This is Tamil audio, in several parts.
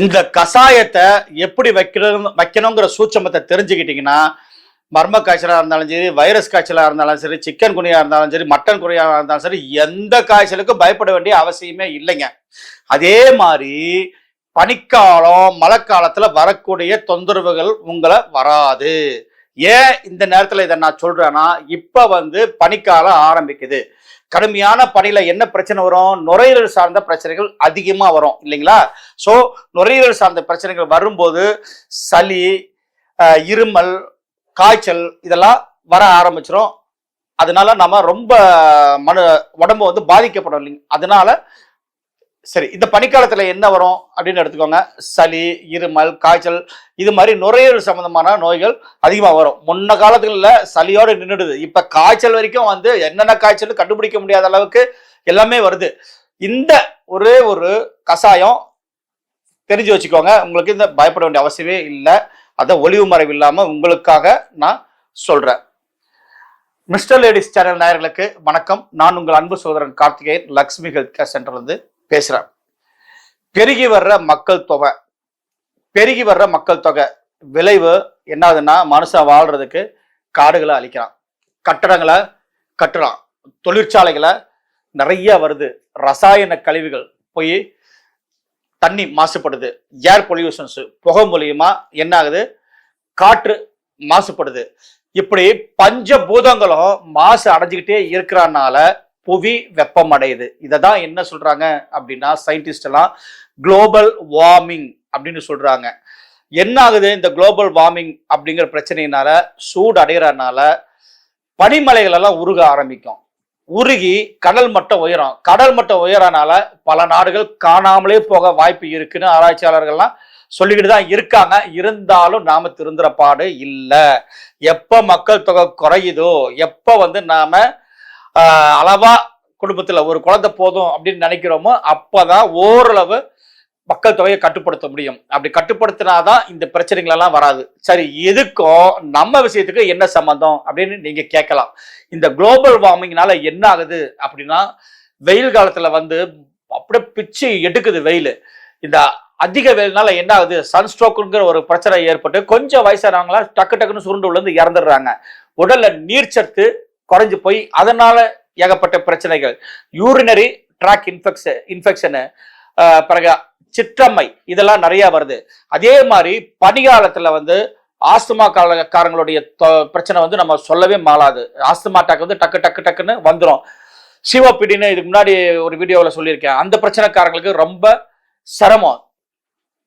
இந்த கஷாயத்தை எப்படி வைக்கணுங்கிற சூட்சமத்தை தெரிஞ்சுக்கிட்டீங்கன்னா, மர்ம காய்ச்சலா இருந்தாலும் சரி, வைரஸ் காய்ச்சலா இருந்தாலும் சரி, சிக்கன் குனியா இருந்தாலும் சரி, மட்டன் குனியா இருந்தாலும் சரி, எந்த காய்ச்சலுக்கும் பயப்பட வேண்டிய அவசியமே இல்லைங்க. அதே மாதிரி பனிக்காலம், மழைக்காலத்துல வரக்கூடிய தொந்தரவுகள் உங்களை வராது. ஏன் இந்த நேரத்துல இதை நான் சொல்றேன்னா, இப்ப பனிக்காலம் ஆரம்பிக்குது. கடுமையான பனியில என்ன பிரச்சனை வரும்? நுரையீரல் சார்ந்த பிரச்சனைகள் அதிகமா வரும் இல்லைங்களா? சோ நுரையீரல் சார்ந்த பிரச்சனைகள் வரும்போது சளி, இருமல், காய்ச்சல் இதெல்லாம் வர ஆரம்பிச்சிடும். அதனால நம்ம ரொம்ப உடம்பு பாதிக்கப்படும் இல்லைங்க. அதனால சரி, இந்த பனிக்காலத்துல என்ன வரும் அப்படின்னு எடுத்துக்கோங்க. சளி, இருமல், காய்ச்சல், இது மாதிரி நுரையீரல் சம்பந்தமான நோய்கள் அதிகமா வரும். முன்ன காலத்துல சளியோட நின்றுடுது. இப்ப காய்ச்சல் வரைக்கும் என்னென்ன காய்ச்சல் கண்டுபிடிக்க முடியாத அளவுக்கு எல்லாமே வருது. இந்த ஒரே ஒரு கஷாயம் தெரிஞ்சு வச்சுக்கோங்க. உங்களுக்கு இந்த பயப்பட வேண்டிய அவசியமே இல்லை. அதை ஒளிவு மறைவு இல்லாம உங்களுக்காக நான் சொல்றேன். மிஸ்டர் லேடிஸ் சேனல் நேயர்களுக்கு வணக்கம். நான் உங்கள் அன்பு சகோதரன் கார்த்திகேயன், லக்ஷ்மி ஹெல்த் கேர் சென்டர்ல பேசுறேன். பெருகி வர்ற மக்கள் தொகை விளைவு என்னதுன்னா, மனுஷன் வாழ்றதுக்கு காடுகளை அழிக்கிறான், கட்டடங்களை கட்டுறான், தொழிற்சாலைகளை நிறைய வருது, ரசாயன கழிவுகள் போய் தண்ணி மாசுபடுது, ஏர் பொல்யூஷன்ஸ் புகை மூலியமா என்ன ஆகுது, காற்று மாசுபடுது. இப்படி பஞ்சபூதங்களும் மாசு அடைஞ்சுக்கிட்டே இருக்கிறனால புவி வெப்பம் அடையுது. இதை தான் என்ன சொல்றாங்க அப்படின்னா, சயின்டிஸ்ட் எல்லாம் குளோபல் வார்மிங் அப்படின்னு சொல்றாங்க. என்ன ஆகுது? இந்த குளோபல் வார்மிங் அப்படிங்கிற பிரச்சனையினால, சூடு அடைகிறதுனால பனிமலைகள் எல்லாம் உருக ஆரம்பிக்கும். உருகி கடல் மட்டம் உயரும். கடல் மட்டம் உயரனால பல நாடுகள் காணாமலே போக வாய்ப்பு இருக்குன்னு ஆராய்ச்சியாளர்கள்லாம் சொல்லிக்கிட்டு தான் இருக்காங்க. இருந்தாலும் நாம திருந்துற பாடு இல்லை. எப்ப மக்கள் தொகை குறையுதோ, எப்ப நாம அளவா குடும்பத்துல ஒரு குழந்தை போதும் அப்படின்னு நினைக்கிறோமோ, அப்பதான் ஓரளவு மக்கள் தொகையை கட்டுப்படுத்த முடியும். அப்படி கட்டுப்படுத்தினாதான் இந்த பிரச்சனைகள் எல்லாம் வராது. சரி, எதுக்கும் நம்ம விஷயத்துக்கு என்ன சம்பந்தம் அப்படின்னு நீங்க கேட்கலாம். இந்த குளோபல் வார்மிங்னால என்ன ஆகுது அப்படின்னா, வெயில் காலத்துல அப்படியே பிச்சு எடுக்குது வெயில். இந்த அதிக வெயில்னால என்ன ஆகுது, சன்ஸ்ட்ரோக்குங்கிற ஒரு பிரச்சனை ஏற்பட்டு கொஞ்சம் வயசானவங்களா டக்கு டக்குன்னு சுருண்டு விழுந்து இறந்துடுறாங்க. உடல்ல நீர்ச்சத்து குறைஞ்சு போய் அதனால ஏகப்பட்ட பிரச்சனைகள், யூரினரி ட்ராக் இன்ஃபெக்ஷனு, பிறகு சிற்றம்மை, இதெல்லாம் நிறைய வருது. அதே மாதிரி பனிகாலத்துல ஆஸ்துமா காரங்களுடைய பிரச்சனை நம்ம சொல்லவே மாளாது. ஆஸ்துமா அட்டாக் டக்கு டக்கு டக்குன்னு வந்துடும். சிஓபிடின்னு இதுக்கு முன்னாடி ஒரு வீடியோவில் சொல்லியிருக்கேன். அந்த பிரச்சனைக்காரங்களுக்கு ரொம்ப சிரமம்.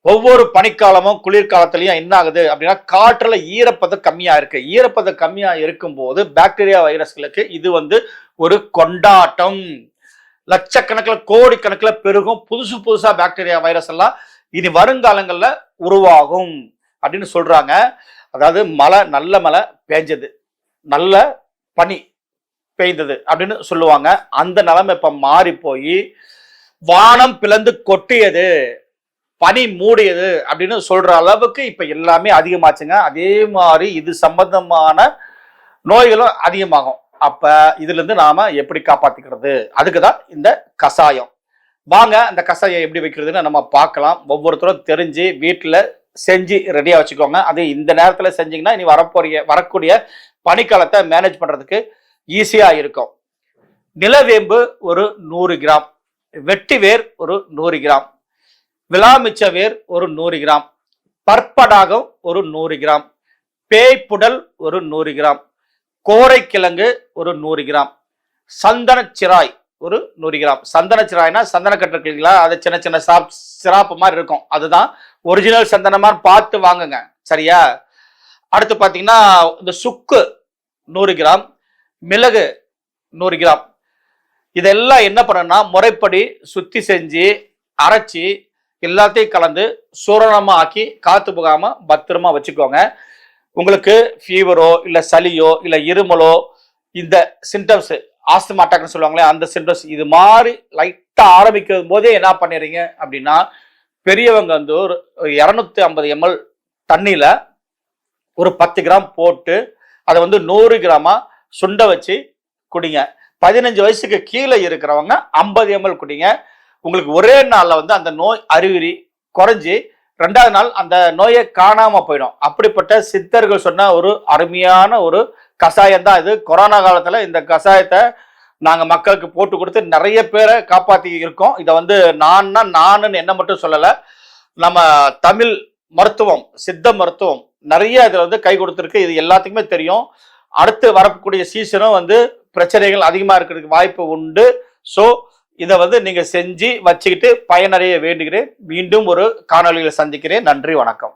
ஒவ்வொரு பனிக்காலமும் குளிர்காலத்திலையும் என்ன ஆகுது அப்படின்னா, காற்றுல ஈரப்பதம் கம்மியா இருக்கு. ஈரப்பதம் கம்மியா இருக்கும் போது பாக்டீரியா வைரஸ்களுக்கு இது ஒரு கொண்டாட்டம். லட்சக்கணக்கில் கோடிக்கணக்கில் பெருகும். புதுசா பாக்டீரியா வைரஸ் எல்லாம் இனி வருங்காலங்கள்ல உருவாகும் அப்படின்னு சொல்றாங்க. அதாவது நல்ல மழை பெஞ்சது, நல்ல பனி பெய்ந்தது அப்படின்னு சொல்லுவாங்க. அந்த நிலைமை இப்ப மாறி போய் வானம் பிளந்து கொட்டியது, பனி மூடியது அப்படின்னு சொல்ற அளவுக்கு இப்ப எல்லாமே அதிகமாச்சுங்க. அதே மாதிரி இது சம்பந்தமான நோய்களும் அதிகமாகும். அப்ப இதுல இருந்து நாம எப்படி காப்பாத்திக்கிறது, அதுக்குதான் இந்த கஷாயம். வாங்க அந்த கஷாயம் எப்படி வைக்கிறதுன்னு நம்ம பார்க்கலாம். ஒவ்வொருத்தரும் தெரிஞ்சு வீட்டுல செஞ்சு ரெடியா வச்சுக்கோங்க. அது இந்த நேரத்துல செஞ்சீங்கன்னா இனி வரக்கூடிய பனிக்காலத்தை மேனேஜ் பண்றதுக்கு ஈஸியா இருக்கும். நிலவேம்பு ஒரு 100 கிராம், வெட்டிவேர் ஒரு 100 கிராம், விளாமிச்ச வேர் ஒரு 100 கிராம், பற்படாகம் ஒரு 100 கிராம், பேய்ப்புடல் ஒரு 100 கிராம், கோரைக்கிழங்கு ஒரு 100 கிராம், சந்தன சிராய் ஒரு 100 கிராம். சந்தன சிராய்னா சந்தன கட்டுறீங்களா, அது சின்ன சின்ன சிராப்பு மாதிரி இருக்கும். அதுதான் ஒரிஜினல் சந்தனமா பார்த்து வாங்குங்க, சரியா? அடுத்து பாத்தீங்கன்னா இந்த சுக்கு 100 கிராம், மிளகு 100 கிராம். இதெல்லாம் என்ன பண்ணணும்னா, முறைப்படி சுத்தி செஞ்சு அரைச்சி எல்லாத்தையும் கலந்து சூரணமா ஆக்கி காத்து போகாம பத்திரமா வச்சுக்கோங்க. உங்களுக்கு ஃபீவரோ இல்ல சளியோ இல்ல இருமலோ, இந்த சிம்டம்ஸ் ஆஸ்துமா அட்டாக்னு சொல்லுவாங்களே அந்த சிம்டம்ஸ் இது மாதிரி லைட்டா ஆரம்பிக்கும் போதே என்ன பண்ணிடுறீங்க அப்படின்னா, பெரியவங்க ஒரு 250 ml தண்ணியில ஒரு 10 கிராம் போட்டு அதை 100 கிராமா சுண்ட வச்சு குடிங்க. 15 வயசுக்கு கீழே இருக்கிறவங்க 50 ml குடிங்க. உங்களுக்கு ஒரே நாள்ல அந்த நோய் அறிகுறி குறைஞ்சி 2வது நாள் அந்த நோயை காணாம போயிடும். அப்படிப்பட்ட சித்தர்கள் சொன்ன ஒரு அருமையான ஒரு கஷாயம் தான் இது. கொரோனா காலத்துல இந்த கஷாயத்தை நாங்க மக்களுக்கு போட்டு கொடுத்து நிறைய பேரை காப்பாத்தி இருக்கோம். இதை வந்து நானுன்னு என்ன மட்டும் சொல்லல, நம்ம தமிழ் மருத்துவம், சித்த மருத்துவம் நிறைய இதுல வந்து கை கொடுத்துருக்கு. இது எல்லாத்துக்குமே தெரியும். அடுத்து வரக்கூடிய சீசனும் வந்து பிரச்சனைகள் அதிகமா இருக்கிறதுக்கு வாய்ப்பு உண்டு. ஸோ இதை வந்து நீங்க செஞ்சு வச்சுக்கிட்டு பயனடைய வேண்டுகிறேன். மீண்டும் ஒரு காணொலியில் சந்திக்கிறேன். நன்றி, வணக்கம்.